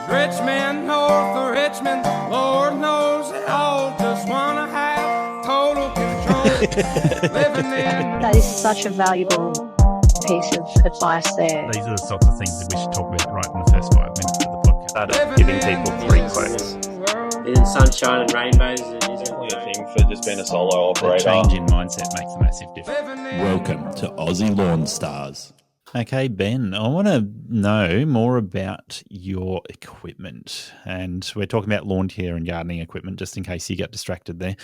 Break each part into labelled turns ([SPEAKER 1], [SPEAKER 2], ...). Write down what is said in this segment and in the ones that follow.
[SPEAKER 1] rich men north of Richmond, Lord knows they all just want to have total control. Living in
[SPEAKER 2] That is such a valuable piece of advice there.
[SPEAKER 3] These are the sorts of things that we should talk about right in the first 5 minutes of the podcast.
[SPEAKER 4] Started giving people free quotes.
[SPEAKER 5] In sunshine and rainbows, it is
[SPEAKER 6] Definitely a thing for just being a solo
[SPEAKER 3] The
[SPEAKER 6] operator.
[SPEAKER 3] change in mindset makes a massive difference.
[SPEAKER 7] Welcome to Aussie Lawn Stars.
[SPEAKER 3] Okay, Ben, I want to know more about your equipment. And we're talking about lawn care and gardening equipment, just in case you get distracted there.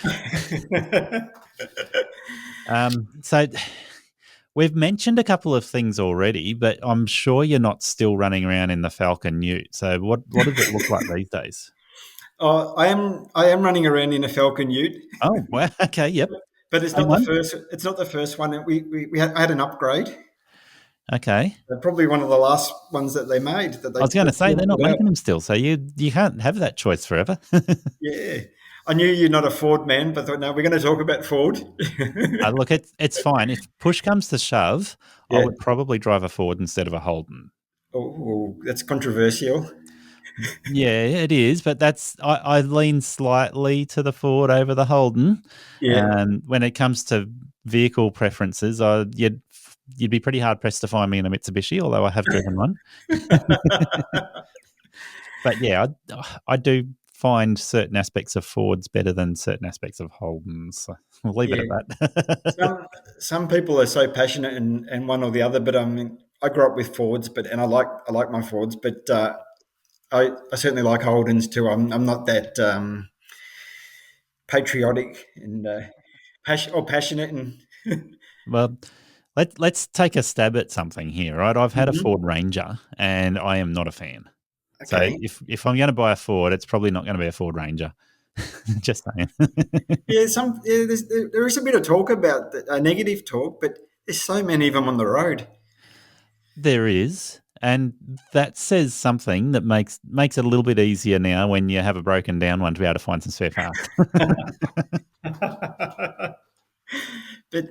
[SPEAKER 3] So we've mentioned a couple of things already, but I'm sure you're not still running around in the Falcon Ute. So what does it look like these days?
[SPEAKER 8] I am running around in a Falcon Ute.
[SPEAKER 3] Oh, wow. Okay, yep.
[SPEAKER 8] But it's not the first. It's not the first one. I had an upgrade.
[SPEAKER 3] Okay.
[SPEAKER 8] Probably one of the last ones that they made.
[SPEAKER 3] I was going to say they're not making them still, so you can't have that choice forever.
[SPEAKER 8] Yeah, I knew you're not a Ford man, but thought, no, we're going to talk about Ford.
[SPEAKER 3] Look, it's fine. If push comes to shove,
[SPEAKER 8] Yeah.
[SPEAKER 3] I would probably drive a Ford instead of a Holden.
[SPEAKER 8] Oh, that's controversial.
[SPEAKER 3] Yeah, it is, but I lean slightly to the Ford over the Holden.
[SPEAKER 8] Yeah.
[SPEAKER 3] And when it comes to vehicle preferences, you'd be pretty hard pressed to find me in a Mitsubishi, although I have driven one. But yeah, I do find certain aspects of Fords better than certain aspects of Holdens. So we'll leave it at that.
[SPEAKER 8] Some people are so passionate in one or the other, but I mean, I grew up with Fords, and I like my Fords, but I certainly like Holdens too. I'm not that patriotic and passionate and.
[SPEAKER 3] Well, let's take a stab at something here, right? I've had a Ford Ranger, and I am not a fan.
[SPEAKER 8] Okay.
[SPEAKER 3] So if I'm going to buy a Ford, it's probably not going to be a Ford Ranger. Just saying.
[SPEAKER 8] Yeah, there is a bit of talk about negative talk, but there's so many of them on the road.
[SPEAKER 3] There is, and that says something that makes it a little bit easier now when you have a broken down one to be able to find some spare parts.
[SPEAKER 8] But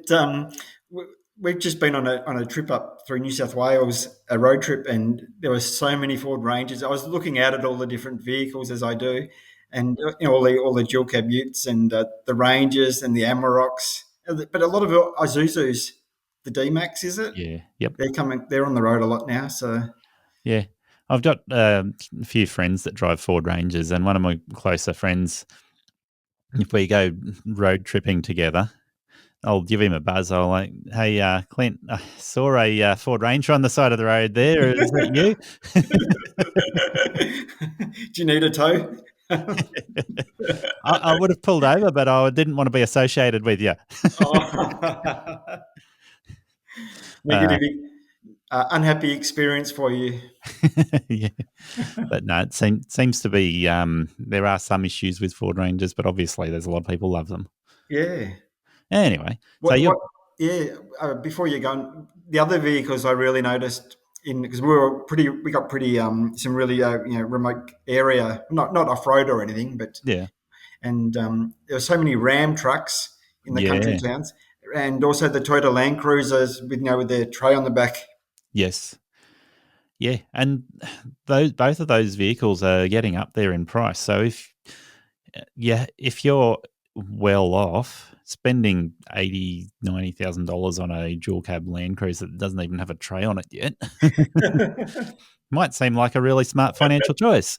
[SPEAKER 8] we've just been on a trip up through New South Wales, a road trip, and there were so many Ford Rangers. I was looking out at all the different vehicles as I do, and all the dual cab Utes and the Rangers and the Amaroks, but a lot of Isuzus, the D-Max, is it?
[SPEAKER 3] Yeah, yep.
[SPEAKER 8] They're on the road a lot now. So
[SPEAKER 3] yeah, I've got a few friends that drive Ford Rangers, and one of my closer friends, if we go road tripping together, I'll give him a buzz. I'll like, hey, Clint, I saw a Ford Ranger on the side of the road there. Is that you?
[SPEAKER 8] Do you need a tow?
[SPEAKER 3] I would have pulled over, but I didn't want to be associated with you.
[SPEAKER 8] Negative, unhappy experience for you.
[SPEAKER 3] Yeah, but no, it seems to be there are some issues with Ford Rangers, but obviously there's a lot of people love them.
[SPEAKER 8] Yeah.
[SPEAKER 3] Anyway,
[SPEAKER 8] before you go, the other vehicles I really noticed because we got pretty some really remote area, not off road or anything, but
[SPEAKER 3] yeah,
[SPEAKER 8] and there were so many Ram trucks in the country towns, and also the Toyota Land Cruisers with their tray on the back.
[SPEAKER 3] Yes, yeah, and both of those vehicles are getting up there in price. So if you're well off, spending $80,000-$90,000 on a dual cab Land Cruiser that doesn't even have a tray on it yet might seem like a really smart financial choice.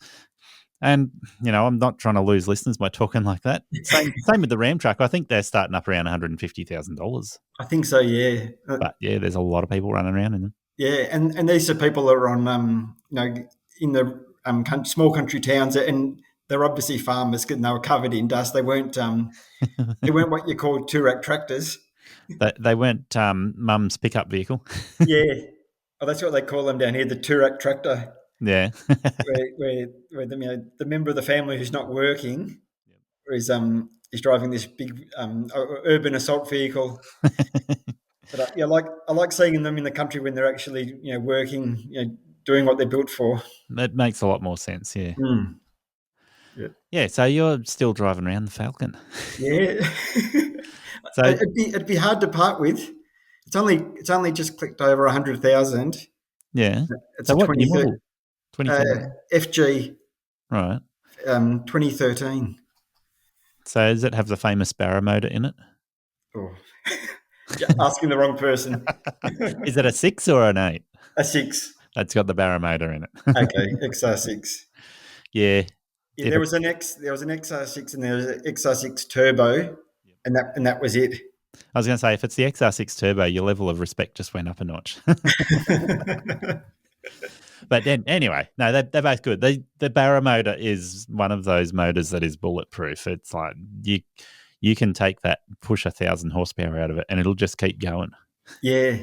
[SPEAKER 3] And I'm not trying to lose listeners by talking like that. Same with the Ram truck. I think they're starting up around $150,000.
[SPEAKER 8] I think so, yeah.
[SPEAKER 3] But yeah, there's a lot of people running around in them.
[SPEAKER 8] Yeah, and these are people that are on in the small country towns, and they're obviously farmers because they were covered in dust. They weren't what you call two-rack tractors.
[SPEAKER 3] They weren't mum's pickup vehicle.
[SPEAKER 8] Yeah, that's what they call them down here, the two-rack tractor.
[SPEAKER 3] Yeah,
[SPEAKER 8] where the member of the family who's not working is driving this big urban assault vehicle. But I like seeing them in the country when they're actually working, doing what they're built for.
[SPEAKER 3] That makes a lot more sense. Yeah.
[SPEAKER 8] Mm.
[SPEAKER 3] Yeah, so you're still driving around the Falcon.
[SPEAKER 8] Yeah. So it'd be hard to part with. It's only just clicked over 100,000.
[SPEAKER 3] Yeah.
[SPEAKER 8] It's
[SPEAKER 3] so
[SPEAKER 8] a
[SPEAKER 3] what year model?
[SPEAKER 8] FG
[SPEAKER 3] Right.
[SPEAKER 8] 2013.
[SPEAKER 3] So does it have the famous barrow motor in it?
[SPEAKER 8] Oh. Yeah, asking the wrong person.
[SPEAKER 3] Is it a 6 or an 8?
[SPEAKER 8] A 6.
[SPEAKER 3] That's got the barrow motor in it.
[SPEAKER 8] Okay, XR6.
[SPEAKER 3] Yeah.
[SPEAKER 8] Yeah,
[SPEAKER 3] If
[SPEAKER 8] there
[SPEAKER 3] it-
[SPEAKER 8] was an XR6 and there was an XR6 Turbo, and that was it.
[SPEAKER 3] I was going to say, if it's the XR6 Turbo, your level of respect just went up a notch. But then, anyway, no, they're both good. The barrow motor is one of those motors that is bulletproof. It's like you can take that, push 1,000 horsepower out of it, and it'll just keep going.
[SPEAKER 8] Yeah,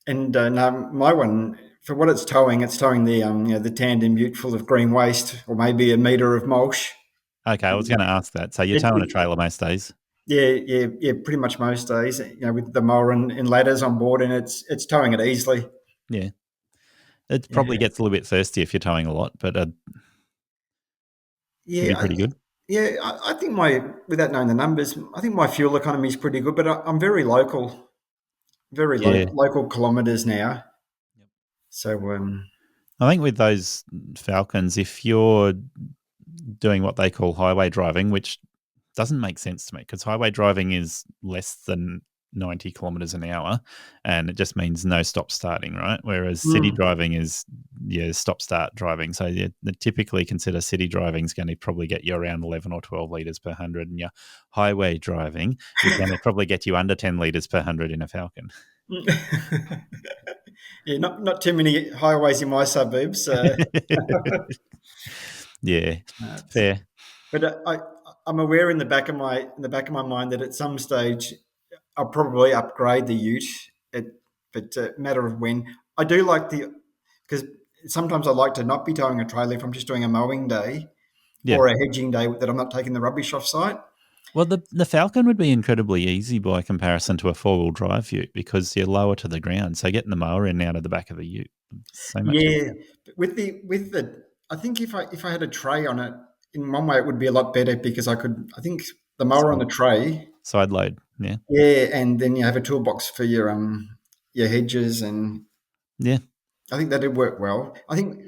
[SPEAKER 8] and no, my one, for what it's towing the tandem ute full of green waste, or maybe a metre of mulch.
[SPEAKER 3] Okay, I was going to ask that. So you're towing a trailer most days?
[SPEAKER 8] Yeah, pretty much most days. With the mower and ladders on board, and it's towing it easily.
[SPEAKER 3] Yeah. It probably gets a little bit thirsty if you're towing a lot, but it'd be pretty good.
[SPEAKER 8] Yeah, I think without knowing the numbers, I think my fuel economy is pretty good, but I'm very local, local kilometres now. So,
[SPEAKER 3] I think with those Falcons, if you're doing what they call highway driving, which doesn't make sense to me because highway driving is less than 90 kilometers an hour and it just means no stop starting, right? Whereas city driving is stop start driving. So they typically consider city driving is going to probably get you around 11 or 12 litres per 100, and your highway driving is going to probably get you under 10 litres per 100 in a Falcon.
[SPEAKER 8] yeah, not too many highways in my suburbs.
[SPEAKER 3] Yeah, fair.
[SPEAKER 8] But I'm aware in the back of my mind that at some stage I'll probably upgrade the ute. But a matter of when. I do like because sometimes I like to not be towing a trailer if I'm just doing a mowing day or a hedging day that I'm not taking the rubbish off site.
[SPEAKER 3] Well, the Falcon would be incredibly easy by comparison to a four-wheel drive ute because you're lower to the ground. So getting the mower in and out of the back of the ute, so much easier.
[SPEAKER 8] With the, I think if I had a tray on it, in one way it would be a lot better because I think the mower on the tray,
[SPEAKER 3] side load,
[SPEAKER 8] and then you have a toolbox for your hedges and I think that'd work well. I think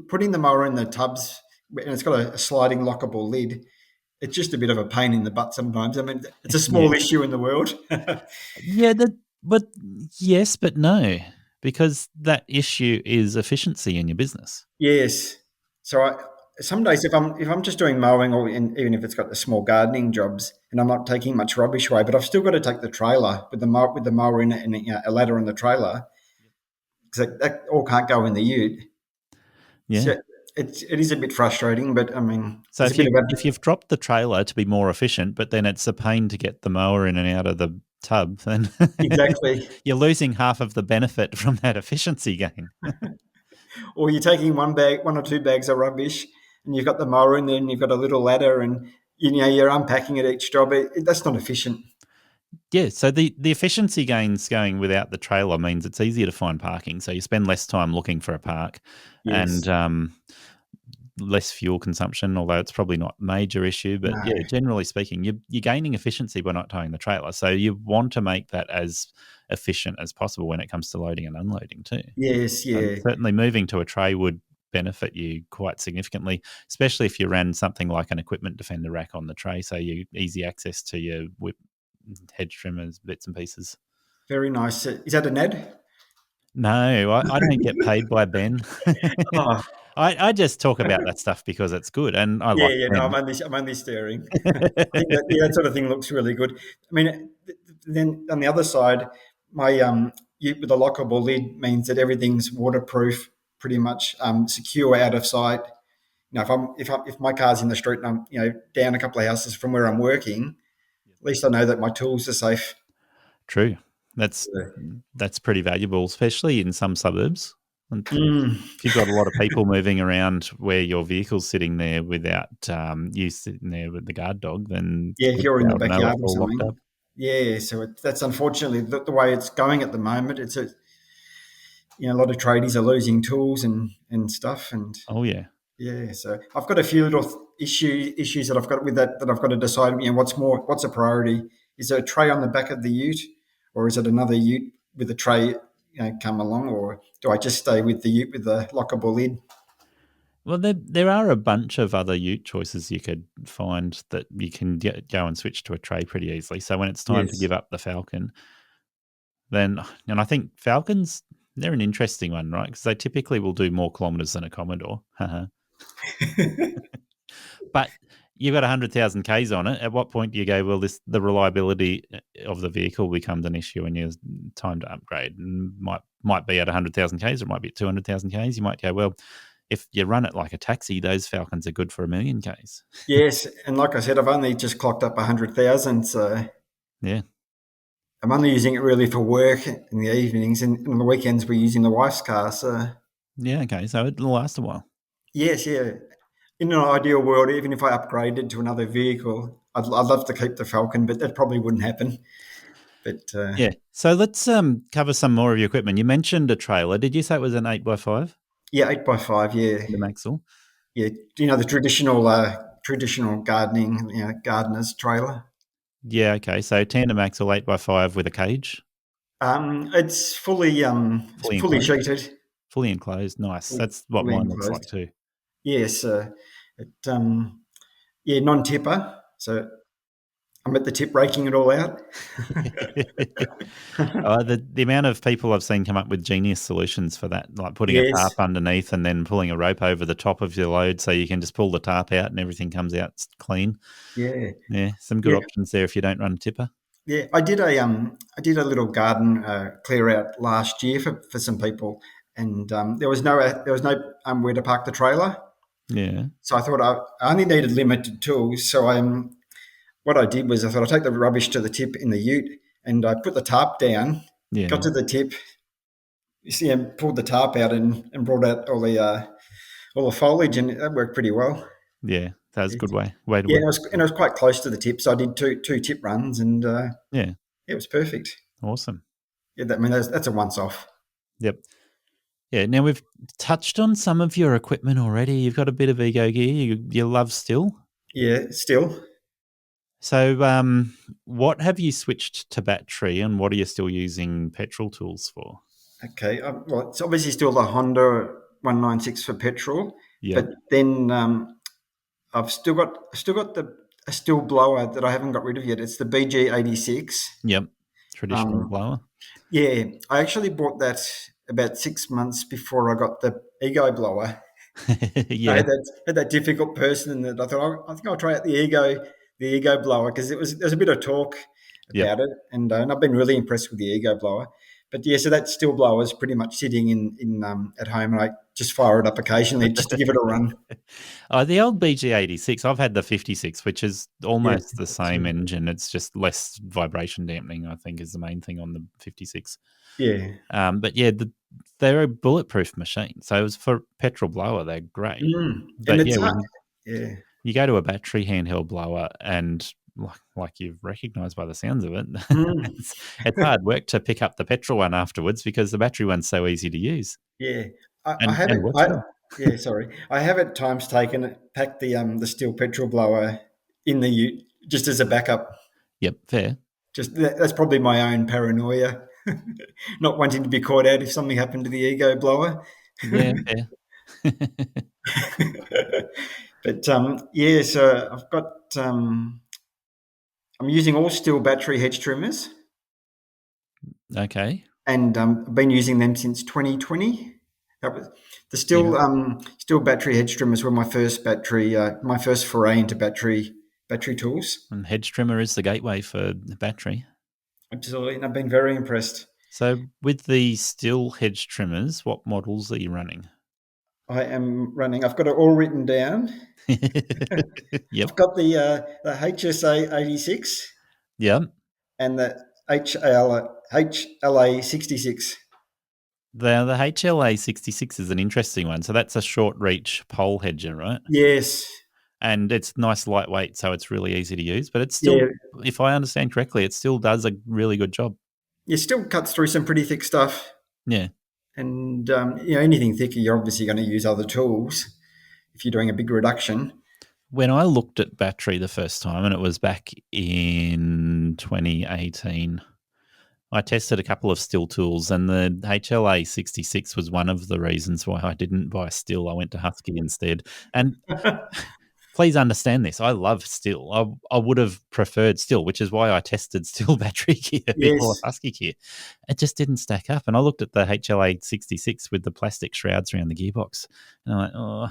[SPEAKER 8] putting the mower in the tubs and it's got a sliding lockable lid. It's just a bit of a pain in the butt sometimes. I mean, it's a small issue in the world.
[SPEAKER 3] But yes, but no, because that issue is efficiency in your business.
[SPEAKER 8] Yes. So some days if I'm just doing mowing or even if it's got the small gardening jobs and I'm not taking much rubbish away, but I've still got to take the trailer with the mower in it and a ladder on the trailer because that all can't go in the ute.
[SPEAKER 3] Yeah.
[SPEAKER 8] So it is a bit frustrating, but I mean,
[SPEAKER 3] so if you've dropped the trailer to be more efficient, but then it's a pain to get the mower in and out of the tub, then
[SPEAKER 8] exactly
[SPEAKER 3] you're losing half of the benefit from that efficiency gain.
[SPEAKER 8] Or you're taking one or two bags of rubbish, and you've got the mower in there, and you've got a little ladder, and you're unpacking at each job. That's not efficient.
[SPEAKER 3] Yeah, so the efficiency gains going without the trailer means it's easier to find parking. So you spend less time looking for a park,
[SPEAKER 8] yes.
[SPEAKER 3] and less fuel consumption, although it's probably not a major issue. But generally speaking, you're gaining efficiency by not towing the trailer. So you want to make that as efficient as possible when it comes to loading and unloading too.
[SPEAKER 8] Yes, yeah.
[SPEAKER 3] And certainly moving to a tray would benefit you quite significantly, especially if you ran something like an equipment defender rack on the tray, so you easy access to your whip, hedge trimmers, bits and pieces.
[SPEAKER 8] Very nice. Is that an ad?
[SPEAKER 3] No, I don't get paid by Ben.
[SPEAKER 8] Oh.
[SPEAKER 3] I just talk about that stuff because it's good, and I like.
[SPEAKER 8] Yeah. No, I'm only staring. I think that sort of thing looks really good. I mean, then on the other side, my ute with a lockable lid means that everything's waterproof, pretty much secure out of sight. If my car's in the street and I'm down a couple of houses from where I'm working, at least I know that my tools are safe.
[SPEAKER 3] True, that's pretty valuable, especially in some suburbs. If you've got a lot of people moving around where your vehicle's sitting there without you sitting there with the guard dog, then
[SPEAKER 8] if you're in the backyard or
[SPEAKER 3] locked
[SPEAKER 8] something.
[SPEAKER 3] up.
[SPEAKER 8] Yeah, so that's unfortunately the way it's going at the moment. It's a lot of tradies are losing tools and stuff, and so I've got a few little issues that I've got with that I've got to decide. What's a priority? Is there a tray on the back of the ute, or is it another ute with a tray come along, or do I just stay with the ute with the lockable lid?
[SPEAKER 3] Well, there are a bunch of other ute choices you could find that you can go and switch to a tray pretty easily. So when it's time to
[SPEAKER 8] Yes.
[SPEAKER 3] give up the Falcon, and I think Falcons, they're an interesting one, right? Because they typically will do more kilometres than a Commodore. But you've got 100,000 Ks on it. At what point do you go, well, the reliability of the vehicle becomes an issue and it's time to upgrade? And might be at 100,000 Ks, or it might be at 200,000 Ks. You might go, well, if you run it like a taxi, those Falcons are good for 1,000,000 Ks.
[SPEAKER 8] Yes, and like I said, I've only just clocked up 100,000, so
[SPEAKER 3] Yeah.
[SPEAKER 8] I'm only using it really for work in the evenings, and on the weekends we're using the wife's car. So
[SPEAKER 3] Yeah, okay. So it'll last a while.
[SPEAKER 8] yes, yeah. In an ideal world, even if I upgraded to another vehicle, I'd love to keep the Falcon, but that probably wouldn't happen. But
[SPEAKER 3] Yeah. So let's cover some more of your equipment. You mentioned a trailer. Did you say it was an 8x5?
[SPEAKER 8] yeah, 8x5, yeah,
[SPEAKER 3] The Maxwell?
[SPEAKER 8] yeah. The traditional gardening, gardener's trailer.
[SPEAKER 3] Yeah, okay. So tandem axle 8x5 with a cage,
[SPEAKER 8] It's fully
[SPEAKER 3] Fully
[SPEAKER 8] fully
[SPEAKER 3] enclosed?
[SPEAKER 8] sheeted,
[SPEAKER 3] fully enclosed. Nice. That's what
[SPEAKER 8] fully
[SPEAKER 3] mine looks like
[SPEAKER 8] enclosed.
[SPEAKER 3] too.
[SPEAKER 8] Yes, non-tipper. So I'm at the tip raking it all out.
[SPEAKER 3] The amount of people I've seen come up with genius solutions for that, like putting a
[SPEAKER 8] Yes,
[SPEAKER 3] tarp underneath and then pulling a rope over the top of your load so you can just pull the tarp out and everything comes out clean.
[SPEAKER 8] yeah,
[SPEAKER 3] Yeah, some good
[SPEAKER 8] yeah,
[SPEAKER 3] options there if you don't run a tipper.
[SPEAKER 8] yeah. I did a little garden clear out last year for some people, and there was no where to park the trailer.
[SPEAKER 3] Yeah,
[SPEAKER 8] So I thought I only needed limited tools. So what I did was I thought I'd take the rubbish to the tip in the ute, and I put the tarp down,
[SPEAKER 3] yeah,
[SPEAKER 8] got to the tip, pulled the tarp out and brought out all the foliage, and that worked pretty well.
[SPEAKER 3] yeah. That was a good way to
[SPEAKER 8] Yeah,
[SPEAKER 3] work.
[SPEAKER 8] and it was quite close to the tip, so I did two tip runs, and
[SPEAKER 3] Yeah,
[SPEAKER 8] it was perfect.
[SPEAKER 3] awesome.
[SPEAKER 8] Yeah, that's a once off.
[SPEAKER 3] Yep. Yeah, now we've touched on some of your equipment already. You've got a bit of ego gear. You love still.
[SPEAKER 8] Yeah, still.
[SPEAKER 3] So, what have you switched to battery, and what are you still using petrol tools for?
[SPEAKER 8] Okay. Well, it's obviously still the Honda 196 for petrol,
[SPEAKER 3] Yep,
[SPEAKER 8] but then I've still got a still blower that I haven't got rid of yet. It's the BG86.
[SPEAKER 3] yep. Traditional
[SPEAKER 8] Um,
[SPEAKER 3] blower.
[SPEAKER 8] yeah, I actually bought that about 6 months before I got the ego blower. I
[SPEAKER 3] Yeah,
[SPEAKER 8] had that difficult person that I thought, I think I'll try out the ego blower, because there's a bit of talk
[SPEAKER 3] yep.
[SPEAKER 8] about it, and I've been really impressed with the ego blower. But yeah, so that still blower is pretty much sitting in at home, and I just fire it up occasionally just to give it a run.
[SPEAKER 3] The old BG86, I've had the 56, which is
[SPEAKER 8] Yeah,
[SPEAKER 3] almost the same engine. It's just less vibration dampening, I think, is the main thing on the 56.
[SPEAKER 8] yeah,
[SPEAKER 3] But yeah, they're a bulletproof machine. So it was for petrol blower, they're great.
[SPEAKER 8] and
[SPEAKER 3] But
[SPEAKER 8] it's
[SPEAKER 3] yeah,
[SPEAKER 8] hard.
[SPEAKER 3] when
[SPEAKER 8] Yeah,
[SPEAKER 3] you go to a battery handheld blower and like you've recognised by the sounds of it,
[SPEAKER 8] mm,
[SPEAKER 3] it's hard work to pick up the petrol one afterwards because the battery one's so easy to use
[SPEAKER 8] yeah. I have it.
[SPEAKER 3] and works well.
[SPEAKER 8] Yeah, sorry. I have at times packed the steel petrol blower in the ute just as a backup.
[SPEAKER 3] Yep, fair.
[SPEAKER 8] Just that's probably my own paranoia, not wanting to be caught out if something happened to the ego blower.
[SPEAKER 3] Yeah, fair.
[SPEAKER 8] But yeah, so I've got I'm using all steel battery hedge trimmers,
[SPEAKER 3] Okay.
[SPEAKER 8] and I've been using them since 2020. That was the
[SPEAKER 3] Yeah.
[SPEAKER 8] steel battery hedge trimmers were my first foray into battery tools.
[SPEAKER 3] And hedge trimmer is the gateway for the battery.
[SPEAKER 8] Absolutely, and I've been very impressed.
[SPEAKER 3] So with the still hedge trimmers, what models are you running?
[SPEAKER 8] I've got it all written down.
[SPEAKER 3] Yep.
[SPEAKER 8] I've got the HSA 86
[SPEAKER 3] Yep.
[SPEAKER 8] and the HLA 66.
[SPEAKER 3] The HLA 66 is an interesting one. So that's a short reach pole hedger, right?
[SPEAKER 8] Yes.
[SPEAKER 3] And it's nice lightweight, so it's really easy to use. But it's still,
[SPEAKER 8] Yeah.
[SPEAKER 3] if I understand correctly, it still does a really good job.
[SPEAKER 8] It still cuts through some pretty thick stuff.
[SPEAKER 3] Yeah.
[SPEAKER 8] And, anything thicker, you're obviously going to use other tools if you're doing a big reduction.
[SPEAKER 3] When I looked at battery the first time, and it was back in 2018, I tested a couple of still tools, and the HLA 66 was one of the reasons why I didn't buy still. I went to Husky instead. And please understand this. I love still. I would have preferred still, which is why I tested still battery gear before
[SPEAKER 8] Yes.
[SPEAKER 3] Husky gear. It just didn't stack up. And I looked at the HLA 66 with the plastic shrouds around the gearbox, and I'm like, oh,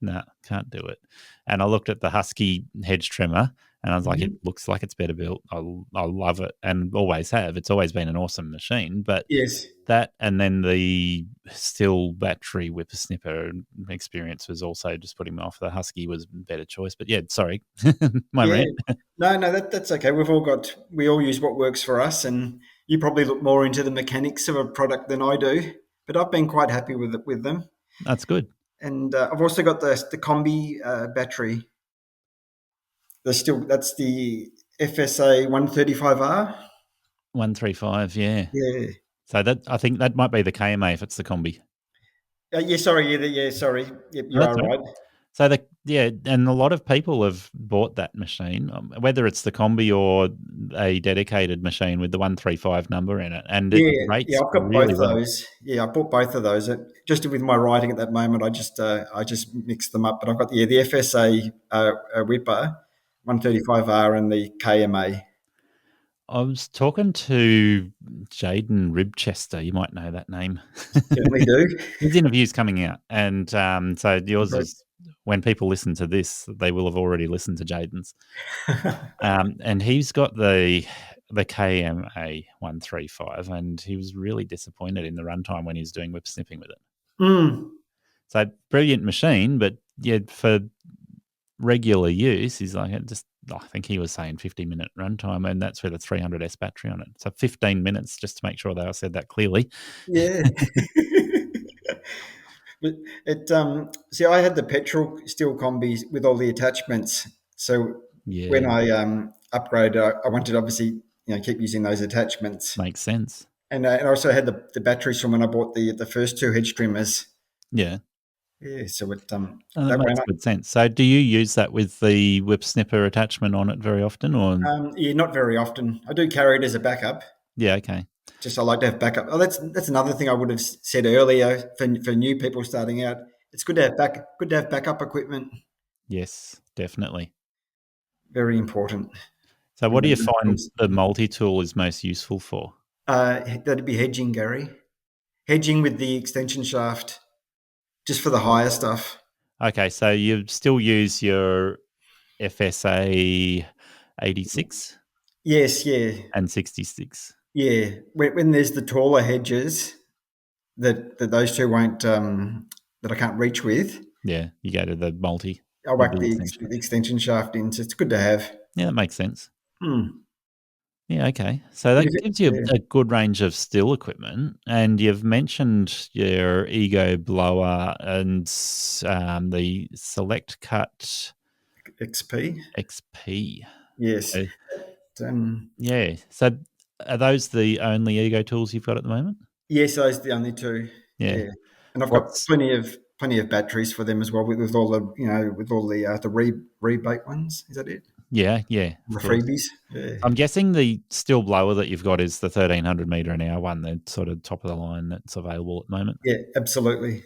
[SPEAKER 3] no, can't do it. And I looked at the Husky hedge trimmer, and I was like, it looks like it's better built. I love it, and always have. It's always been an awesome machine. But
[SPEAKER 8] Yes.
[SPEAKER 3] that, and then the still battery whippersnipper experience was also just putting me off. The Husky was a better choice. But yeah, sorry, my
[SPEAKER 8] Yeah.
[SPEAKER 3] rant.
[SPEAKER 8] No, that's okay. We all use what works for us, and you probably look more into the mechanics of a product than I do. But I've been quite happy with them.
[SPEAKER 3] That's good.
[SPEAKER 8] And I've also got the combi battery. That's the FSA 135R.
[SPEAKER 3] 135, yeah.
[SPEAKER 8] Yeah.
[SPEAKER 3] So that, I think that might be the KMA if it's the combi.
[SPEAKER 8] Yeah. Sorry. Sorry. Yep, you
[SPEAKER 3] That's
[SPEAKER 8] are
[SPEAKER 3] all
[SPEAKER 8] right.
[SPEAKER 3] So and a lot of people have bought that machine, whether it's the combi or a dedicated machine with the 135 number in it, and it rates
[SPEAKER 8] I've got
[SPEAKER 3] really
[SPEAKER 8] both
[SPEAKER 3] well.
[SPEAKER 8] those. Yeah, I bought both of those. Just with my writing at that moment, I just mixed them up. But I've got the FSA Whipper 135R and the KMA.
[SPEAKER 3] I was talking to Jaden Ribchester. You might know that name.
[SPEAKER 8] Certainly do.
[SPEAKER 3] His interview's coming out, and so yours
[SPEAKER 8] Great.
[SPEAKER 3] is, when people listen to this, they will have already listened to Jaden's. And he's got the KMA 135, and he was really disappointed in the runtime when he was doing whip snipping with it.
[SPEAKER 8] Mm.
[SPEAKER 3] So brilliant machine, but yeah, for regular use, he's like, I think he was saying 50-minute runtime, and that's with a 300S battery on it. So 15 minutes, just to make sure that I said that clearly.
[SPEAKER 8] Yeah. But see, I had the petrol steel combis with all the attachments. So
[SPEAKER 3] Yeah,
[SPEAKER 8] when I upgraded, I wanted to obviously keep using those attachments.
[SPEAKER 3] makes sense.
[SPEAKER 8] And I also had the batteries from when I bought the first two hedge trimmers.
[SPEAKER 3] Yeah.
[SPEAKER 8] Yeah, so it
[SPEAKER 3] That
[SPEAKER 8] that
[SPEAKER 3] makes
[SPEAKER 8] went up.
[SPEAKER 3] good sense. So do you use that with the whip snipper attachment on it very often, or?
[SPEAKER 8] Yeah, not very often. I do carry it as a backup.
[SPEAKER 3] Yeah, okay.
[SPEAKER 8] Just I like to have backup. Oh, that's another thing I would have said earlier for new people starting out. It's good to have backup equipment.
[SPEAKER 3] Yes, definitely.
[SPEAKER 8] Very important.
[SPEAKER 3] So what do you find the multi-tool is most useful for?
[SPEAKER 8] That'd be hedging, Gary. Hedging with the extension shaft, just for the higher stuff.
[SPEAKER 3] Okay, so you still use your FSA 86?
[SPEAKER 8] Yes, yeah.
[SPEAKER 3] And 66?
[SPEAKER 8] Yeah. When there's the taller hedges that those two won't, that I can't reach with,
[SPEAKER 3] Yeah, you go to the multi.
[SPEAKER 8] I'll whack the extension shaft in. So it's good to have.
[SPEAKER 3] Yeah, that makes sense.
[SPEAKER 8] Hmm.
[SPEAKER 3] Yeah, okay. So that gives you a good range of still equipment, and you've mentioned your Ego blower and the Select Cut XP.
[SPEAKER 8] Yes.
[SPEAKER 3] Yeah. So are those the only Ego tools you've got at the moment?
[SPEAKER 8] Yes, those are the only two.
[SPEAKER 3] Yeah.
[SPEAKER 8] And I've got plenty of batteries for them as well, with all the rebate ones. Is that it?
[SPEAKER 3] Yeah.
[SPEAKER 8] The freebies. Yeah.
[SPEAKER 3] I'm guessing the still blower that you've got is the 1300 meter an hour one, the sort of top of the line that's available at the moment.
[SPEAKER 8] Yeah, absolutely.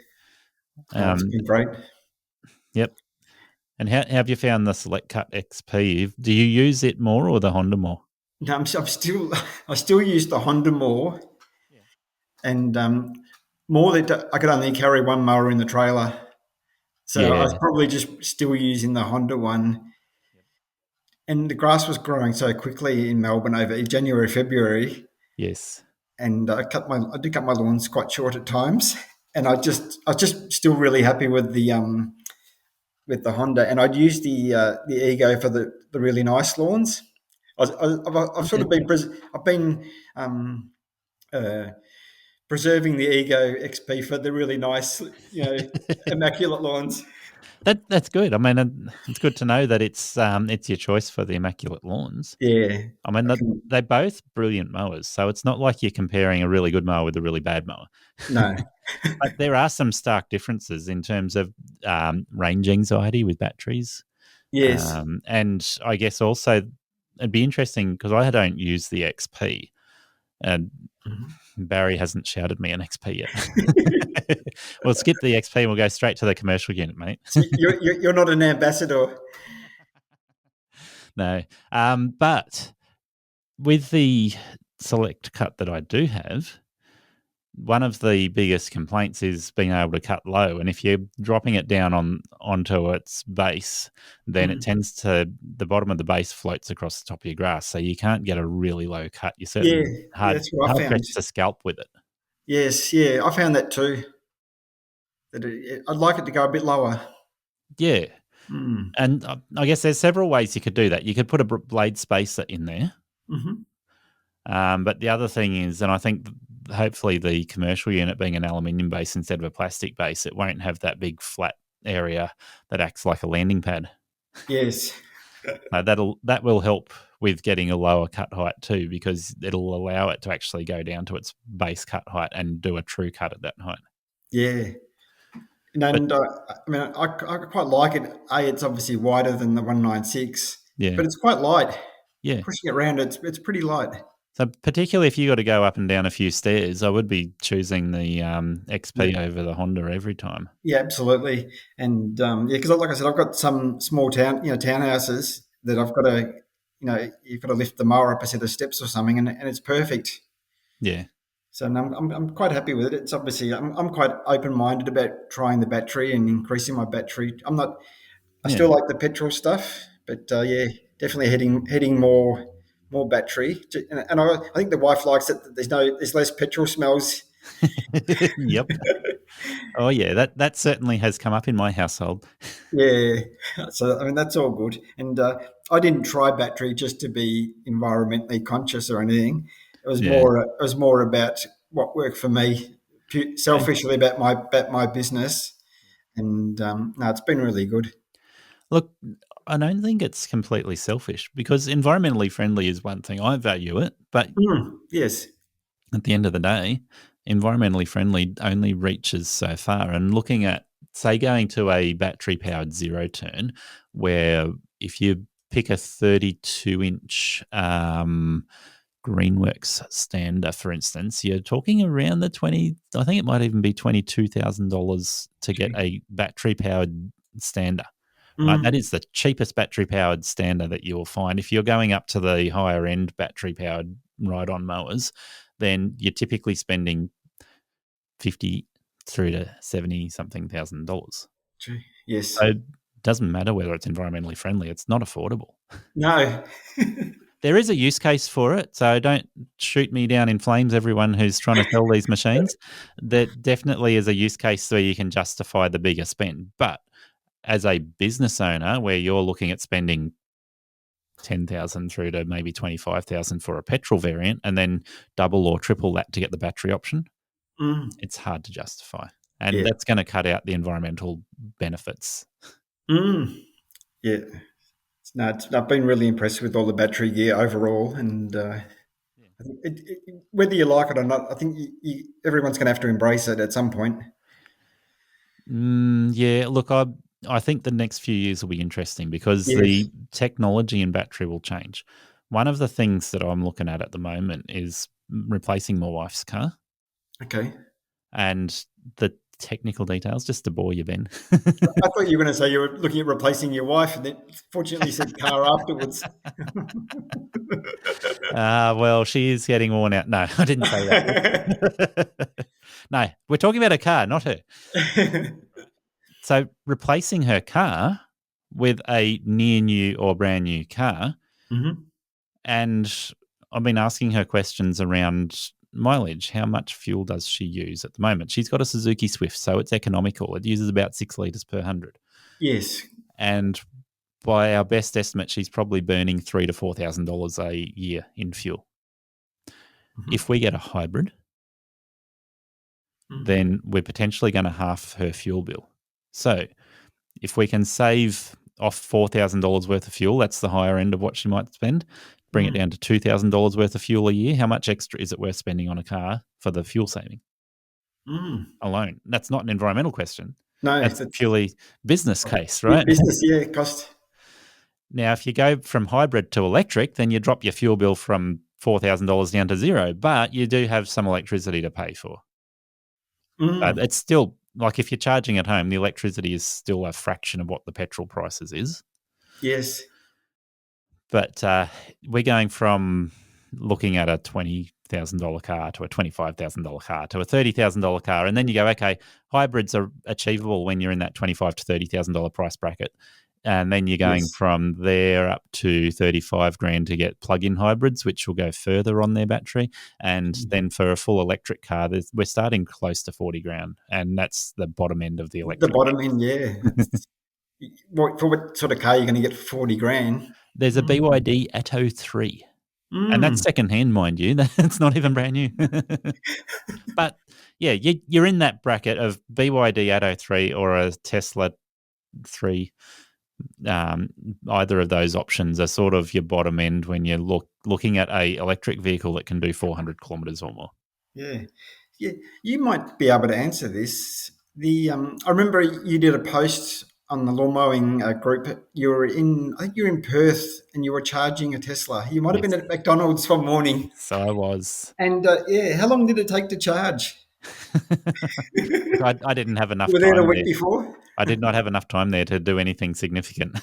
[SPEAKER 8] It's been great.
[SPEAKER 3] Yep. And how have you found the Select Cut XP? Do you use it more or the Honda more?
[SPEAKER 8] No, I still use the Honda more, and more that I could only carry one mower in the trailer, so I was probably just still using the Honda one. And the grass was growing so quickly in Melbourne over January, February.
[SPEAKER 3] Yes.
[SPEAKER 8] And I do cut my lawns quite short at times, and I was just still really happy with the Honda, and I'd use the Ego for the really nice lawns. I've sort of been preserving the Ego XP for the really nice, immaculate lawns.
[SPEAKER 3] That's good. I mean, it's good to know that it's your choice for the immaculate lawns.
[SPEAKER 8] Yeah.
[SPEAKER 3] I mean, they're both brilliant mowers, so it's not like you're comparing a really good mower with a really bad mower.
[SPEAKER 8] No.
[SPEAKER 3] But there are some stark differences in terms of range anxiety with batteries.
[SPEAKER 8] Yes.
[SPEAKER 3] And I guess also it'd be interesting because I don't use the XP, And Barry hasn't shouted me an XP yet. We'll skip the XP and we'll go straight to the commercial unit, mate.
[SPEAKER 8] So you're not an ambassador.
[SPEAKER 3] No. But with the select cut that I do have, one of the biggest complaints is being able to cut low. And if you're dropping it down onto its base, then it tends to, the bottom of the base floats across the top of your grass. So you can't get a really low cut. You're certainly hard pressed to scalp with it.
[SPEAKER 8] Yes, yeah, I found that too. That I'd like it to go a bit lower.
[SPEAKER 3] Yeah. And I guess there's several ways you could do that. You could put a blade spacer in there. But the other thing is, and I think hopefully the commercial unit being an aluminium base instead of a plastic base, it won't have that big flat area that acts like a landing pad.
[SPEAKER 8] Yes.
[SPEAKER 3] That will help with getting a lower cut height too, because it'll allow it to actually go down to its base cut height and do a true cut at that height.
[SPEAKER 8] Yeah. And I quite like it. It's obviously wider than the 196, but it's quite light.
[SPEAKER 3] Yeah.
[SPEAKER 8] Pushing it around, it's pretty light.
[SPEAKER 3] So particularly if you got to go up and down a few stairs, I would be choosing the XP over the Honda every time.
[SPEAKER 8] Yeah, absolutely. And because like I said, I've got some small townhouses that I've got to, you've got to lift the mower up a set of steps or something, and it's perfect.
[SPEAKER 3] Yeah.
[SPEAKER 8] So I'm quite happy with it. It's obviously I'm quite open-minded about trying the battery and increasing my battery. I still like the petrol stuff, but definitely heading more battery. And I think the wife likes it. There's less petrol smells.
[SPEAKER 3] Yep. Oh yeah, that certainly has come up in my household.
[SPEAKER 8] Yeah. So that's all good. And I didn't try battery just to be environmentally conscious or anything. It was more about what worked for me, selfishly about my business. And it's been really good.
[SPEAKER 3] Look, I don't think it's completely selfish, because environmentally friendly is one thing. I value it, but
[SPEAKER 8] yes,
[SPEAKER 3] at the end of the day, environmentally friendly only reaches so far. And looking at, say, going to a battery-powered zero turn, where if you pick a 32-inch Greenworks stander, for instance, you're talking around the I think it might even be $22,000 to get a battery-powered stander. Right? That is the cheapest battery-powered stander that you will find. If you're going up to the higher-end battery-powered ride-on mowers, then you're typically spending $50,000 through to $70-something thousand.
[SPEAKER 8] Yes.
[SPEAKER 3] So it doesn't matter whether it's environmentally friendly. It's not affordable.
[SPEAKER 8] No.
[SPEAKER 3] There is a use case for it, so don't shoot me down in flames, everyone who's trying to sell these machines. There definitely is a use case where you can justify the bigger spend. But as a business owner, where you're looking at spending $10,000 through to maybe $25,000 for a petrol variant, and then double or triple that to get the battery option, it's hard to justify, and that's going to cut out the environmental benefits.
[SPEAKER 8] Yeah, I've been really impressed with all the battery gear overall, and whether you like it or not, I think everyone's going to have to embrace it at some point.
[SPEAKER 3] Yeah, look, I think the next few years will be interesting, because the technology in battery will change. One of the things that I'm looking at the moment is replacing my wife's car.
[SPEAKER 8] Okay.
[SPEAKER 3] And the technical details, just to bore you, Ben.
[SPEAKER 8] I thought you were going to say you were looking at replacing your wife, and then fortunately said car afterwards.
[SPEAKER 3] Well, she is getting worn out. No, I didn't say that. No, we're talking about a car, not her. So replacing her car with a near new or brand new car, and I've been asking her questions around mileage. How much fuel does she use at the moment? She's got a Suzuki Swift, so it's economical. It uses about 6 litres per 100.
[SPEAKER 8] Yes.
[SPEAKER 3] And by our best estimate, she's probably burning $3,000 to $4,000 a year in fuel. If we get a hybrid, then we're potentially going to half her fuel bill. So if we can save off $4,000 worth of fuel, that's the higher end of what she might spend, bring it down to $2,000 worth of fuel a year, how much extra is it worth spending on a car for the fuel saving alone? That's not an environmental question.
[SPEAKER 8] No.
[SPEAKER 3] That's a purely business case, right?
[SPEAKER 8] Business, cost.
[SPEAKER 3] Now, if you go from hybrid to electric, then you drop your fuel bill from $4,000 down to zero, but you do have some electricity to pay for. But it's still, like if you're charging at home, the electricity is still a fraction of what the petrol prices is.
[SPEAKER 8] Yes.
[SPEAKER 3] But we're going from looking at a $20,000 car to a $25,000 car to a $30,000 car. And then you go, okay, hybrids are achievable when you're in that $25,000 to $30,000 price bracket. And then you're going from there up to 35 grand to get plug-in hybrids, which will go further on their battery. And then for a full electric car, we're starting close to 40 grand. And that's the bottom end of the electric.
[SPEAKER 8] The bottom end, yeah. For what sort of car you're going to get for 40 grand?
[SPEAKER 3] There's a BYD Atto 3. And that's secondhand, mind you. That's not even brand new. But yeah, you're in that bracket of BYD Atto 3 or a Tesla 3. Either of those options are sort of your bottom end when you're looking at a electric vehicle that can do 400 kilometers or more.
[SPEAKER 8] Yeah. You might be able to answer this. I remember you did a post on the lawn mowing group. I think you were in Perth, and you were charging a Tesla. You might have been at McDonald's one morning.
[SPEAKER 3] So I was.
[SPEAKER 8] And how long did it take to charge?
[SPEAKER 3] I didn't have enough
[SPEAKER 8] You were
[SPEAKER 3] time
[SPEAKER 8] there the week before?
[SPEAKER 3] I did not have enough time there to do anything significant.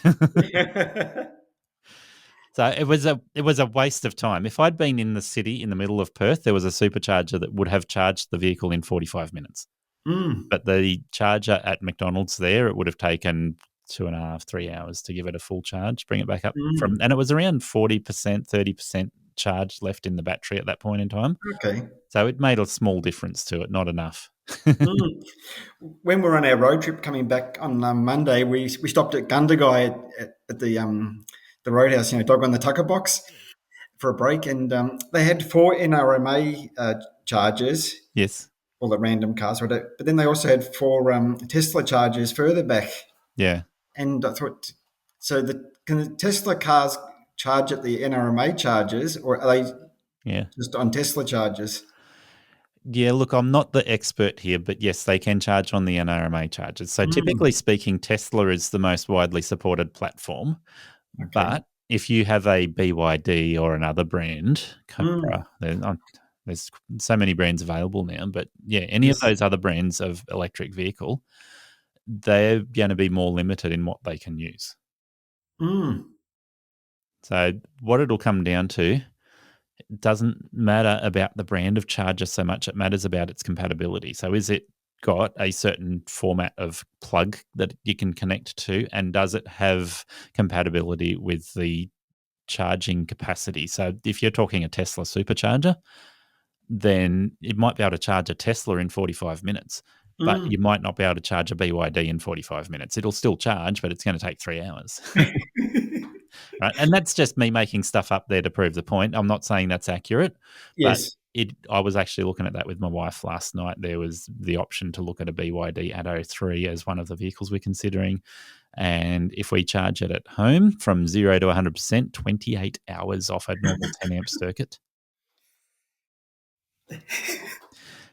[SPEAKER 3] So it was a waste of time. If I'd been in the city in the middle of Perth, there was a supercharger that would have charged the vehicle in 45 minutes. But the charger at McDonald's there, it would have taken 2.5, 3 hours to give it a full charge, bring it back up and it was around 40%, 30% charge left in the battery at that point in time.
[SPEAKER 8] Okay.
[SPEAKER 3] So it made a small difference to it, not enough.
[SPEAKER 8] When we were on our road trip coming back on Monday, we stopped at Gundagai at the roadhouse, Dog on the Tucker Box, for a break, and they had 4 NRMA chargers.
[SPEAKER 3] Yes.
[SPEAKER 8] All the random cars, but then they also had 4 Tesla chargers further back.
[SPEAKER 3] Yeah.
[SPEAKER 8] And I thought, so can the Tesla cars charge at the NRMA chargers, or are they just on Tesla chargers?
[SPEAKER 3] Yeah, look, I'm not the expert here, but yes, they can charge on the NRMA chargers. So typically speaking, Tesla is the most widely supported platform. Okay. But if you have a BYD or another brand, Cobra, there's so many brands available now, but yeah, any of those other brands of electric vehicle, they're going to be more limited in what they can use. So what it'll come down to, it doesn't matter about the brand of charger so much, it matters about its compatibility. So is it got a certain format of plug that you can connect to, and does it have compatibility with the charging capacity? So if you're talking a Tesla supercharger, then it might be able to charge a Tesla in 45 minutes, but you might not be able to charge a BYD in 45 minutes. It'll still charge, but it's going to take 3 hours. Right? And that's just me making stuff up there to prove the point. I'm not saying that's accurate.
[SPEAKER 8] Yes.
[SPEAKER 3] But I was actually looking at that with my wife last night. There was the option to look at a BYD Atto 3 as one of the vehicles we're considering. And if we charge it at home from 0 to 100%, 28 hours off a normal 10 amp circuit.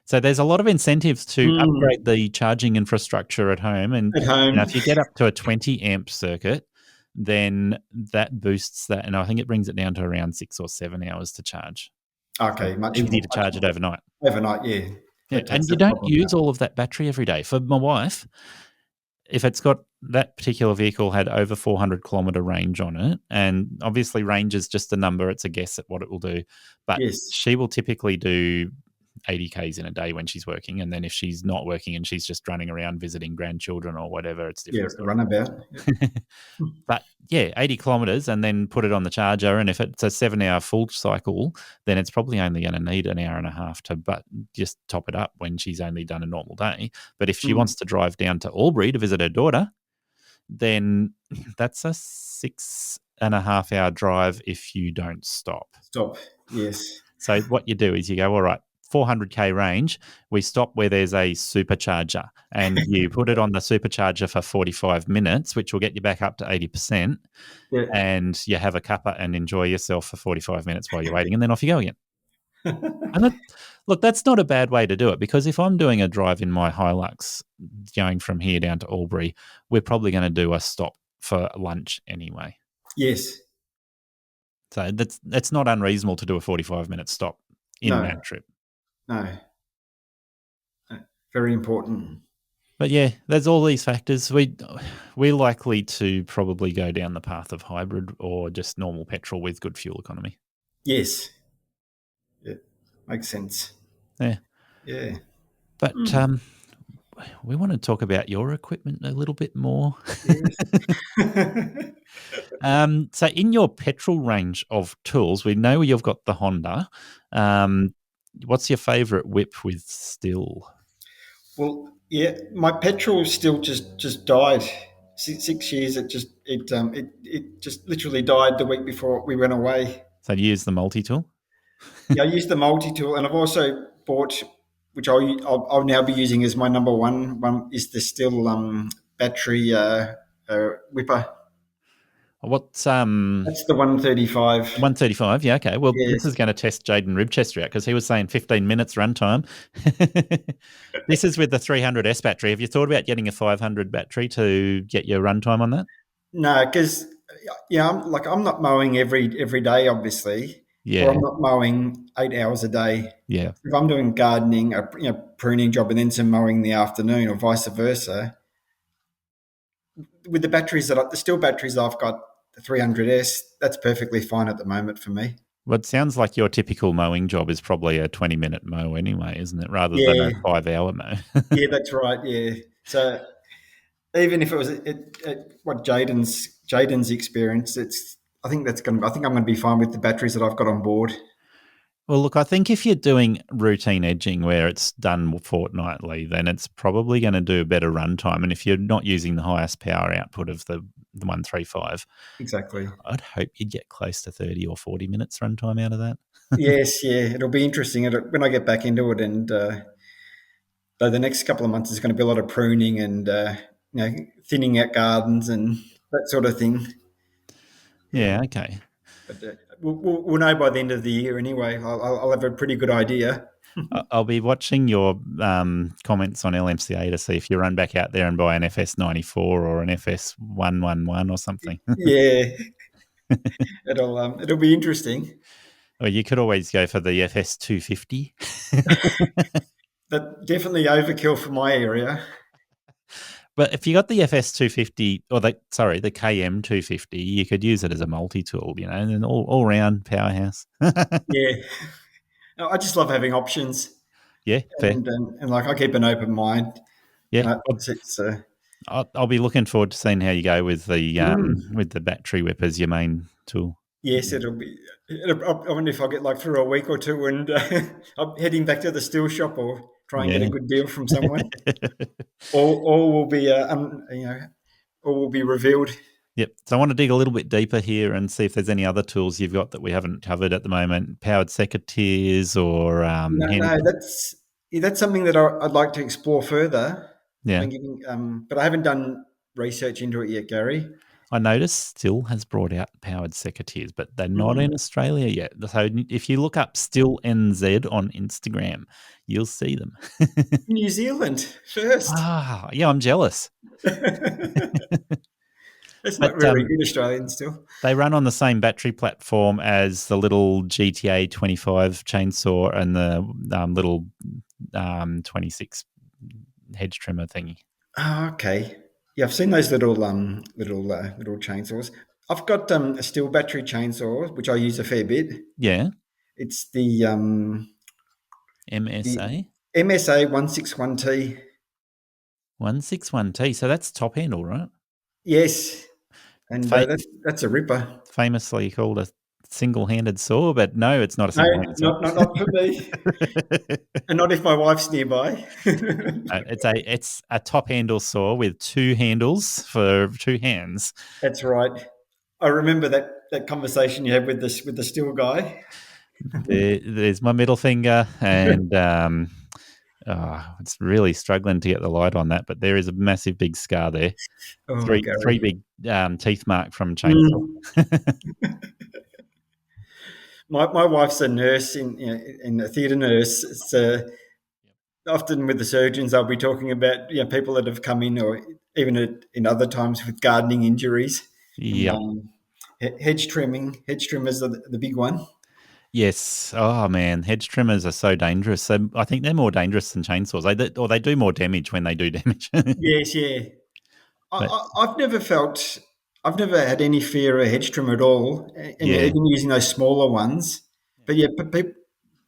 [SPEAKER 3] So there's a lot of incentives to upgrade the charging infrastructure at home. And if you get up to a 20 amp circuit, then that boosts that. And I think it brings it down to around 6 or 7 hours to charge.
[SPEAKER 8] Okay,
[SPEAKER 3] so
[SPEAKER 8] much
[SPEAKER 3] easy to charge it overnight.
[SPEAKER 8] Overnight, yeah.
[SPEAKER 3] And you don't use all of that battery every day. For my wife, if it's got that particular vehicle had over 400 kilometer range on it, and obviously range is just a number, it's a guess at what it will do, but she will typically do 80 Ks in a day when she's working, and then if she's not working and she's just running around visiting grandchildren or whatever, it's different.
[SPEAKER 8] Yeah, runabout.
[SPEAKER 3] But yeah, 80 kilometers and then put it on the charger, and if it's a 7-hour full cycle, then it's probably only going to need an hour and a half to just top it up when she's only done a normal day. But if she wants to drive down to Albury to visit her daughter, then that's a 6.5 hour drive if you don't stop.
[SPEAKER 8] Yes.
[SPEAKER 3] So what you do is you go, all right, 400k range, we stop where there's a supercharger, and you put it on the supercharger for 45 minutes, which will get you back up to 80%, and you have a cuppa and enjoy yourself for 45 minutes while you're waiting, and then off you go again. And look, that's not a bad way to do it, because if I'm doing a drive in my Hilux going from here down to Albury, we're probably going to do a stop for lunch anyway.
[SPEAKER 8] Yes.
[SPEAKER 3] So that's not unreasonable to do a 45-minute stop in
[SPEAKER 8] No.
[SPEAKER 3] that trip.
[SPEAKER 8] No. Very important.
[SPEAKER 3] But yeah, there's all these factors. We're likely to probably go down the path of hybrid or just normal petrol with good fuel economy.
[SPEAKER 8] Yes. Yeah. Makes sense.
[SPEAKER 3] Yeah.
[SPEAKER 8] Yeah.
[SPEAKER 3] But we want to talk about your equipment a little bit more.
[SPEAKER 8] Yes.
[SPEAKER 3] So in your petrol range of tools, we know you've got the Honda. What's your favourite whip with still?
[SPEAKER 8] Well, yeah, my petrol still just died. 6 years. It just literally died the week before we went away.
[SPEAKER 3] So you use the multi-tool?
[SPEAKER 8] Yeah, I use the multi tool, and I've also bought, which I'll now be using as my number one is the still battery whipper.
[SPEAKER 3] What's
[SPEAKER 8] That's the 135.
[SPEAKER 3] 135? Yeah, okay. Well, this
[SPEAKER 8] Yes.
[SPEAKER 3] is going to test Jaden Ribchester out because he was saying 15 minutes runtime. This is with the 300S battery. Have you thought about getting a 500 battery to get your runtime on that?
[SPEAKER 8] No, because I'm not mowing every day, obviously.
[SPEAKER 3] Yeah.
[SPEAKER 8] Or I'm not mowing 8 hours a day.
[SPEAKER 3] Yeah.
[SPEAKER 8] If I'm doing gardening, a pruning job, and then some mowing in the afternoon, or vice versa, with the steel batteries I've got, the 300S, that's perfectly fine at the moment for me.
[SPEAKER 3] Well, it sounds like your typical mowing job is probably a 20-minute mow anyway, isn't it? Rather than a
[SPEAKER 8] Yeah,
[SPEAKER 3] 5-hour mow.
[SPEAKER 8] yeah, that's right. Yeah, so even if it was what Jaden's experience, I think I'm going to be fine with the batteries that I've got on board.
[SPEAKER 3] Well, look, I think if you're doing routine edging where it's done fortnightly, then it's probably going to do a better runtime. And if you're not using the highest power output of the 135,
[SPEAKER 8] Exactly.
[SPEAKER 3] I'd hope you'd get close to 30 or 40 minutes runtime out of that.
[SPEAKER 8] Yes, yeah, it'll be interesting when I get back into it, and the next couple of months is going to be a lot of pruning and thinning out gardens and that sort of thing.
[SPEAKER 3] Yeah, okay.
[SPEAKER 8] But we'll know by the end of the year anyway. I'll have a pretty good idea.
[SPEAKER 3] I'll be watching your comments on LMCA to see if you run back out there and buy an FS94 or an FS111 or something.
[SPEAKER 8] Yeah, it'll be interesting.
[SPEAKER 3] Or you could always go for the FS250.
[SPEAKER 8] That definitely overkill for my area.
[SPEAKER 3] But if you got the FS250 or the KM250, you could use it as a multi-tool, and an all-round powerhouse.
[SPEAKER 8] Yeah, I just love having options.
[SPEAKER 3] Yeah, fair.
[SPEAKER 8] And I keep an open mind.
[SPEAKER 3] Yeah, I'll be looking forward to seeing how you go with the battery whip as your main tool.
[SPEAKER 8] Yes, it'll be. I wonder if I'll get through a week or two, and I'm heading back to the steel shop or try and get a good deal from someone. All will be, all will be revealed.
[SPEAKER 3] Yep. So I want to dig a little bit deeper here and see if there's any other tools you've got that we haven't covered at the moment. Powered secateurs or
[SPEAKER 8] No, that's something that I'd like to explore further.
[SPEAKER 3] Yeah.
[SPEAKER 8] But I haven't done research into it yet, Gary.
[SPEAKER 3] I noticed Still has brought out powered secateurs, but they're not in Australia yet. So if you look up Still NZ on Instagram, you'll see them.
[SPEAKER 8] New Zealand first.
[SPEAKER 3] Yeah, I'm jealous.
[SPEAKER 8] It's not very good Australian still.
[SPEAKER 3] They run on the same battery platform as the little GTA 25 chainsaw and the little 26 hedge trimmer thingy.
[SPEAKER 8] Oh, okay. Yeah, I've seen those little chainsaws. I've got a steel battery chainsaw, which I use a fair bit.
[SPEAKER 3] Yeah.
[SPEAKER 8] It's the
[SPEAKER 3] MSA?
[SPEAKER 8] The MSA 161T.
[SPEAKER 3] 161T. So that's top handle, right?
[SPEAKER 8] Yes. And that's a ripper.
[SPEAKER 3] Famously called a single-handed saw, but no, it's not a single-handed saw.
[SPEAKER 8] Not for me. And not if my wife's nearby.
[SPEAKER 3] It's a top handle saw with two handles for two hands.
[SPEAKER 8] That's right. I remember that conversation you had with the steel guy.
[SPEAKER 3] There's my middle finger, and it's really struggling to get the light on that, but there is a massive big scar there.
[SPEAKER 8] Oh,
[SPEAKER 3] three big teeth mark from chainsaw.
[SPEAKER 8] My wife's a nurse in a theatre nurse. It's often with the surgeons, they'll be talking about people that have come in, or even in other times with gardening injuries.
[SPEAKER 3] Yeah.
[SPEAKER 8] Hedge trimming. Hedge trimmers are the big one.
[SPEAKER 3] Yes. Oh man, hedge trimmers are so dangerous. So I think they're more dangerous than chainsaws. They do more damage when they do damage.
[SPEAKER 8] Yes, yeah.
[SPEAKER 3] But
[SPEAKER 8] I've never had any fear of a hedge trimmer at all, and
[SPEAKER 3] yeah.
[SPEAKER 8] even using those smaller ones. But yeah,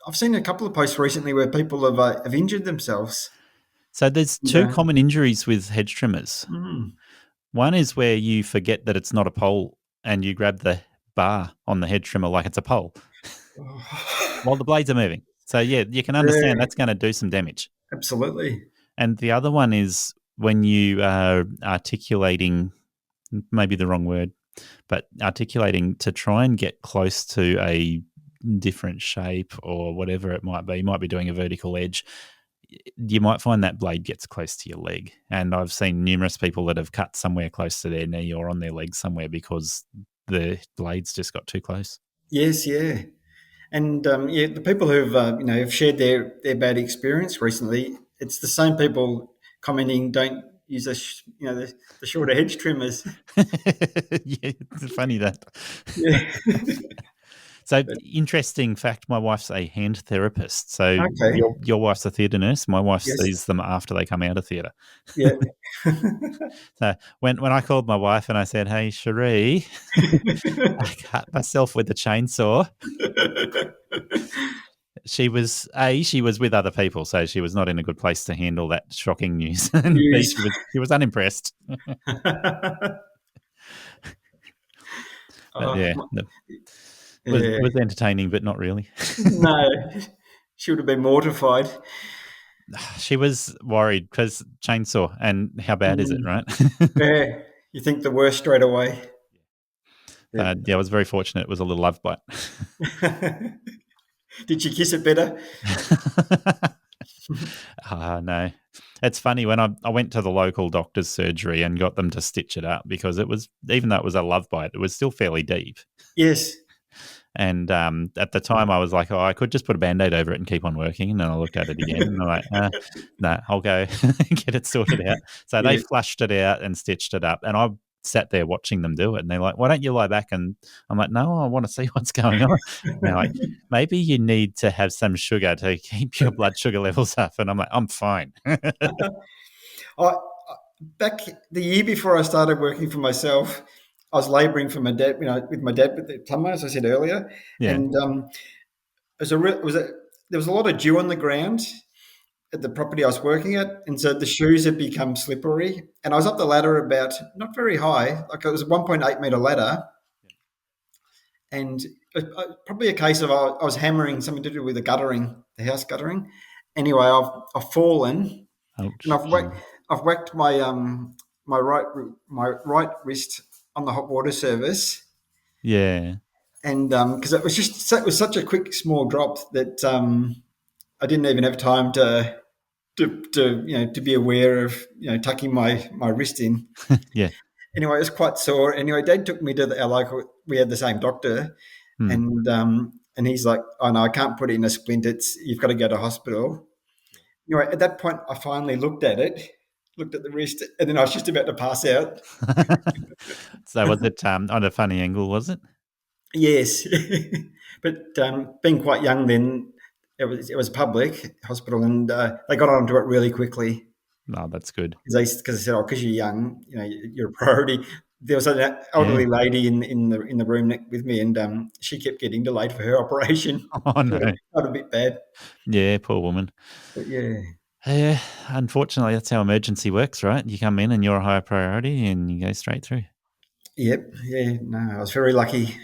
[SPEAKER 8] I've seen a couple of posts recently where people have injured themselves.
[SPEAKER 3] So there's two
[SPEAKER 8] Yeah.
[SPEAKER 3] common injuries with hedge trimmers.
[SPEAKER 8] Mm.
[SPEAKER 3] One is where you forget that it's not a pole and you grab the bar on the hedge trimmer like it's a pole while the blades are moving. So yeah, you can understand
[SPEAKER 8] Yeah,
[SPEAKER 3] that's going to do some damage.
[SPEAKER 8] absolutely.
[SPEAKER 3] And the other one is when you are articulating, maybe the wrong word, but articulating to try and get close to a different shape or whatever it might be. You might be doing a vertical edge. You might find that blade gets close to your leg. And I've seen numerous people that have cut somewhere close to their knee or on their leg somewhere because the blades just got too close.
[SPEAKER 8] Yes, yeah. And yeah, the people who've have shared their bad experience recently, it's the same people commenting, don't use the shorter hedge trimmers.
[SPEAKER 3] Yeah, it's funny that.
[SPEAKER 8] Yeah.
[SPEAKER 3] So interesting fact, my wife's a hand therapist. So
[SPEAKER 8] Okay.
[SPEAKER 3] your wife's a theatre nurse. My wife
[SPEAKER 8] Yes.
[SPEAKER 3] sees them after they come out of theatre.
[SPEAKER 8] Yeah.
[SPEAKER 3] So when I called my wife and I said, "Hey, Cherie, I cut myself with a chainsaw," she was with other people, so she was not in a good place to handle that shocking news. And B,
[SPEAKER 8] Yes.
[SPEAKER 3] she was unimpressed. But yeah, it
[SPEAKER 8] Yeah.
[SPEAKER 3] was entertaining, but not really.
[SPEAKER 8] No, she would have been mortified.
[SPEAKER 3] She was worried because chainsaw, and how bad is it, right?
[SPEAKER 8] Yeah, you think the worst straight away.
[SPEAKER 3] Yeah, I was very fortunate. It was a little love bite.
[SPEAKER 8] Did you kiss it better?
[SPEAKER 3] No. It's funny when I went to the local doctor's surgery and got them to stitch it up because it was, even though it was a love bite, it was still fairly deep.
[SPEAKER 8] Yes.
[SPEAKER 3] And at the time, I was like, "Oh, I could just put a Band-Aid over it and keep on working." And then I looked at it again, and I'm like, "No, I'll go get it sorted out." So they
[SPEAKER 8] Yeah.
[SPEAKER 3] flushed it out and stitched it up, and I sat there watching them do it. And they're like, "Why don't you lie back?" And I'm like, "No, I want to see what's going on." And they're like, "Maybe you need to have some sugar to keep your blood sugar levels up." And I'm like, "I'm fine."
[SPEAKER 8] I, back the year before I started working for myself, I was labouring for my dad, with my dad with the plumber, as I said earlier,
[SPEAKER 3] Yeah.
[SPEAKER 8] and there was a lot of dew on the ground at the property I was working at, and so the shoes had become slippery. And I was up the ladder about not very high, like it was a 1.8 meter ladder, and probably a case of I was hammering something to do with the house guttering. Anyway, I've fallen
[SPEAKER 3] Ouch.
[SPEAKER 8] and I've whacked my right wrist on the hot water service,
[SPEAKER 3] Yeah.
[SPEAKER 8] and because it was such a quick small drop that I didn't even have time to be aware of tucking my wrist in.
[SPEAKER 3] Yeah.
[SPEAKER 8] Anyway, it was quite sore. Anyway, Dad took me to our local. We had the same doctor,
[SPEAKER 3] Hmm.
[SPEAKER 8] and he's like, "Oh no, I can't put it in a splint. You've got to go to hospital." Anyway, at that point, I finally looked at the wrist, and then I was just about to pass out.
[SPEAKER 3] So was it on a funny angle, was it?
[SPEAKER 8] Yes, but being quite young then, it was public hospital, and they got onto it really quickly
[SPEAKER 3] No, that's good.
[SPEAKER 8] because they said, "Oh, because you're young, you're a priority." There was an
[SPEAKER 3] Yeah.
[SPEAKER 8] elderly lady in the room with me, and she kept getting delayed for her operation.
[SPEAKER 3] Oh, no.
[SPEAKER 8] Got a bit bad,
[SPEAKER 3] Yeah, poor woman.
[SPEAKER 8] but yeah,
[SPEAKER 3] Yeah, unfortunately, that's how emergency works, right? You come in and you're a higher priority and you go straight through.
[SPEAKER 8] yep, yeah. No, I was very lucky.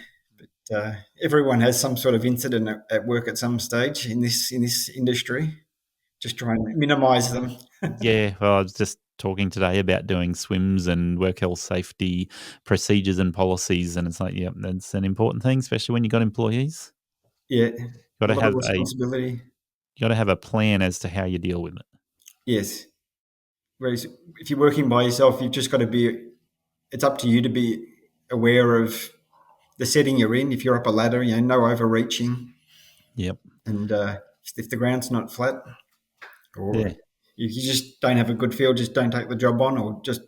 [SPEAKER 8] But everyone has some sort of incident at work at some stage in this industry. Just try and minimise them.
[SPEAKER 3] Yeah, well, I was just talking today about doing swims and work health safety procedures and policies, and it's like, yeah, that's an important thing, especially when you got employees.
[SPEAKER 8] Yeah,
[SPEAKER 3] Got
[SPEAKER 8] a
[SPEAKER 3] to
[SPEAKER 8] lot of
[SPEAKER 3] have
[SPEAKER 8] responsibility.
[SPEAKER 3] a plan as to how you deal with it.
[SPEAKER 8] Yes. Whereas if you're working by yourself, you've just got to be. It's up to you to be aware of the setting you're in. If you're up a ladder, no overreaching,
[SPEAKER 3] Yep.
[SPEAKER 8] and if the ground's not flat, or
[SPEAKER 3] Yeah.
[SPEAKER 8] if you just don't have a good feel, just don't take the job on, or just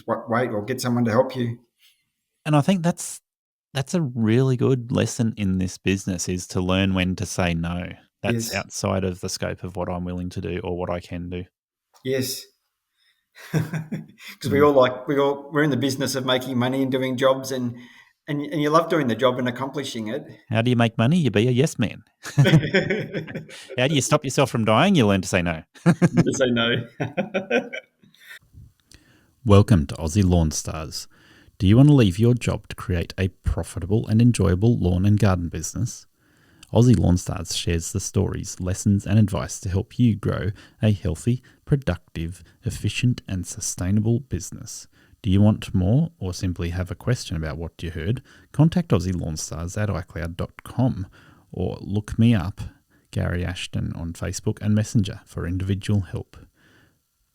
[SPEAKER 8] wait, or get someone to help you.
[SPEAKER 3] And I think that's That's a really good lesson in this business, is to learn when to say no. That's
[SPEAKER 8] Yes.
[SPEAKER 3] outside of the scope of what I'm willing to do or what I can do.
[SPEAKER 8] Yes. Because we're in the business of making money and doing jobs, and you love doing the job and accomplishing it.
[SPEAKER 3] How do you make money? You be a yes man. How do you stop yourself from dying? You learn to say no.
[SPEAKER 8] To say no.
[SPEAKER 3] Welcome to Aussie Lawn Stars. Do you want to leave your job to create a profitable and enjoyable lawn and garden business? Aussie Lawn Stars shares the stories, lessons and advice to help you grow a healthy, productive, efficient and sustainable business. Do you want more or simply have a question about what you heard? Contact Aussie Lawn Stars at iCloud.com or look me up, Gary Ashton, on Facebook and Messenger for individual help.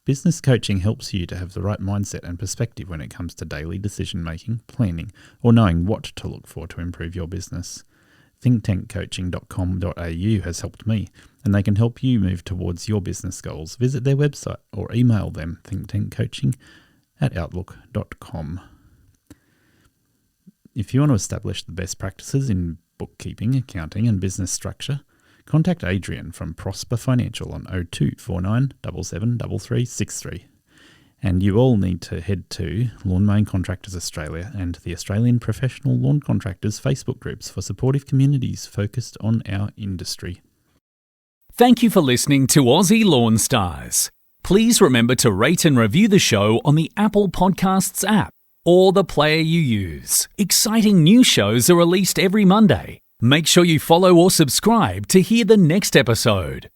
[SPEAKER 3] Business coaching helps you to have the right mindset and perspective when it comes to daily decision-making, planning, or knowing what to look for to improve your business. thinktankcoaching.com.au has helped me, and they can help you move towards your business goals. Visit their website or email them, thinktankcoaching@outlook.com. If you want to establish the best practices in bookkeeping, accounting, and business structure, contact Adrian from Prosper Financial on 0249 773363. And you all need to head to Lawn Mowing Contractors Australia and the Australian Professional Lawn Contractors Facebook groups for supportive communities focused on our industry.
[SPEAKER 9] Thank you for listening to Aussie Lawn Stars. Please remember to rate and review the show on the Apple Podcasts app or the player you use. Exciting new shows are released every Monday. Make sure you follow or subscribe to hear the next episode.